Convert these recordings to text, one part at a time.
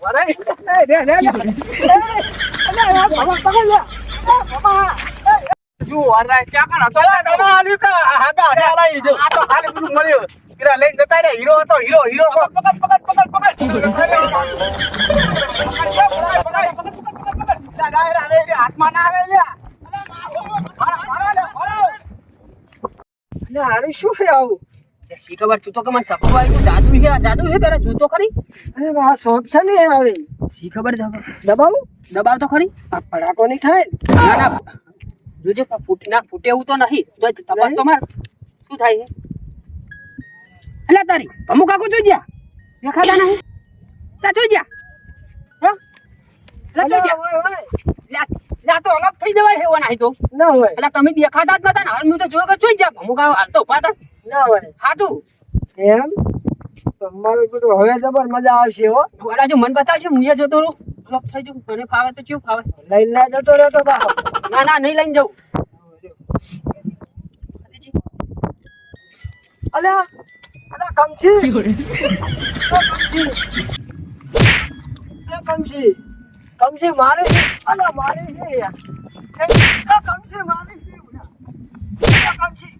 વરે રે રે લે અલે બાબા પકડ લે બાબા જો અરે ક્યાં કણ હતો ડોલા આલી કા હાગા રે લાઈ દીધો આ તો ખાલી પેલું મળ્યો હીરા લઈને જતા રે હીરો હતો હીરો પકડ હાથમાં ના આવે લે અલે હારી શું છે આવું સી ખબર તું તો કમન સપનું આવ્યું જાદુ હે પેલા જોતો ખરી અરે વાહ શોપ છે ને આવે સી ખબર દબાવ તો ખરી આ પડાકો નહીં થાય ના જોજે ફૂટે એવું તો નહીં તો તપાસ તો માર શું થાય અલ્યા તારી ભમુ કાકો જોઈ ગયા દેખાતા નહીં તા જોઈ ગયા હા જોઈ ગયા લા તો અલગ થઈ જવાય હેવા નહીં તો ના હોય અલ્યા તમે દેખાતા જ નતા ને હાલ હું તો જોયો કે જોઈ ગયા ભમુ કાકો હાલ તો ઉભા હતા ના હોય હાતું એમ તમારું બધું હવે જબર મજા આવશે હો વડા જો મન બતાવજો હું એ જોતો રહું અલગ થઈ જવું મને ફાવે તો કેવું ફાવે લઈને ના જતો રહ્યો તો બા ના નહીં લઈને જવું અલ્યા કમછી કમછી મારે અલા મારે છે યાર કમછી મારે છે કમછી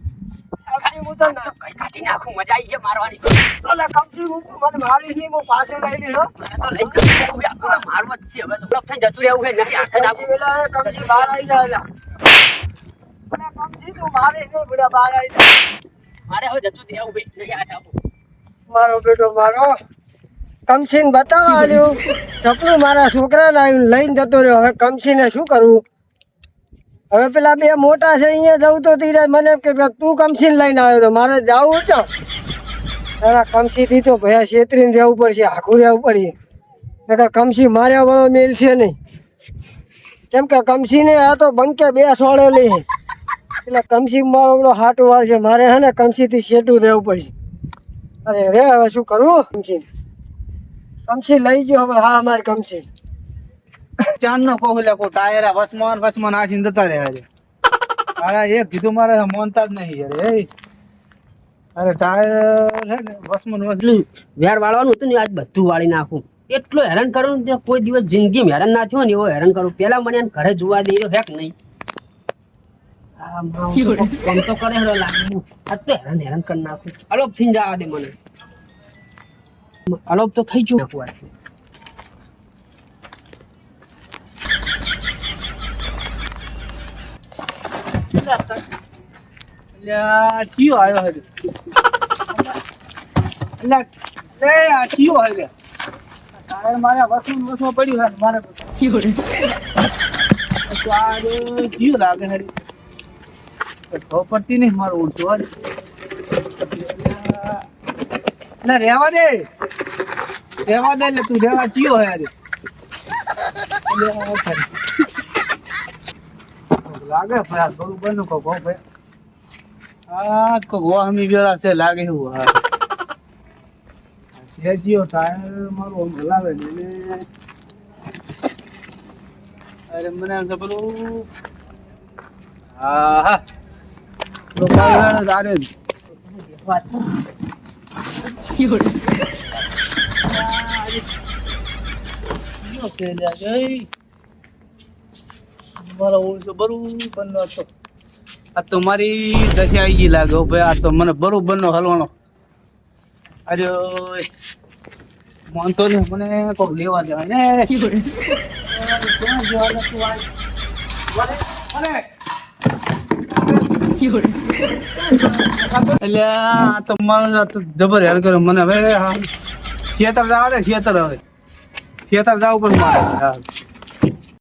હું તો કઈ કાઢી નાખું મજા આવી ગયા મારવાની અલા કમછી હું મને મારી નહીં હું પાસે લઈ લીધો તો લઈ જતું રહેવું મારવા જ છે હવે તો બ્લોક થઈ જતું રહેવું હે નહીં હાથ જ કમછી વેલા કમછી બહાર આવી જાય અલા કમછી તું મારે નહીં બડા બહાર આવી જાય મારે હવે જતું જ રહેવું ભાઈ નહીં હાથ આપું મારો બેટો મારો કમસીને બતાવવા આવ્યું સપનું મારા છોકરાને આવ્યું લઈને જતો રહ્યો હવે કમસીને શું કરવું હવે પેલા બે મોટા છે અહીંયા જવું તો તીરે મને કે તું કમસીને લઈને આવ્યો તો મારે જવું છે એના કમસીથી તો ભયા છેતરીને રહેવું પડશે આખું રહેવું પડશે કમસી માર્યા વાળો મેલ છે નહીં કેમ કે કમસીને આ તો બંકે બે સોળે લઈ એટલે કમસી મારો હાટું વાળ છે મારે હે ને કમસીથી શેટું રહેવું પડશે અરે રે હવે શું કરવું કમસી લઈ ગયો હવે હા અમારે કમસી ચાંદ નો કોહલે કો ટાયર વસમોન આસીને જતા રહ્યા છે અરે એક કીધું મારે મોનતા જ નહીં યાર એ અરે ટાયર હે ને વસમોન વેર વાળવાનું હતું ને આજ બધું વાળી નાખું એટલો હેરાન કરવાનું તે કોઈ દિવસ જિંદગીમાં હેરાન ના થયો ને એવો હેરાન કરું પેલા મને ઘરે જોવા દઈ રહ્યો હેક નહીં કામ તો કરે હેરો લાગવું આજ તો હેરાન કરી નાખું અલોપ થી જવા દે મને અલોપ તો થઈ ગયું નાખું ચિયો આવ્યો હજુ આ ચિયો હજુ ટાયર મારે વસમાં પડ્યું હે મારે તો આ ચિયો લાગે હરી પડતી નહીં મારું ઉડતું હોય ના રહેવા દે એટલે તું રહેવા ચિયો હે યાર લાગે ભાઈ થોડું બનું કહો ભાઈ આ કો ગોહમી વેળા છે લાગે એવું હા જીઓ ટાયર મારું હલાવે ને અરે મને એમ પેલું હા તો કાલે દારે વાત મારા ઓળસો બરોબર નો હતો આ તો મારી દશા આવી ગઈ લાગે ભાઈ આ તો મને બરોબર નો હલવાનો અરે માનતો ને મને કોક લેવા દેવા ને એટલે આ તો મારે જબર હેર કર્યો મને હવે ખેતર જવા દે ખેતર હવે ખેતર જવું પણ મારે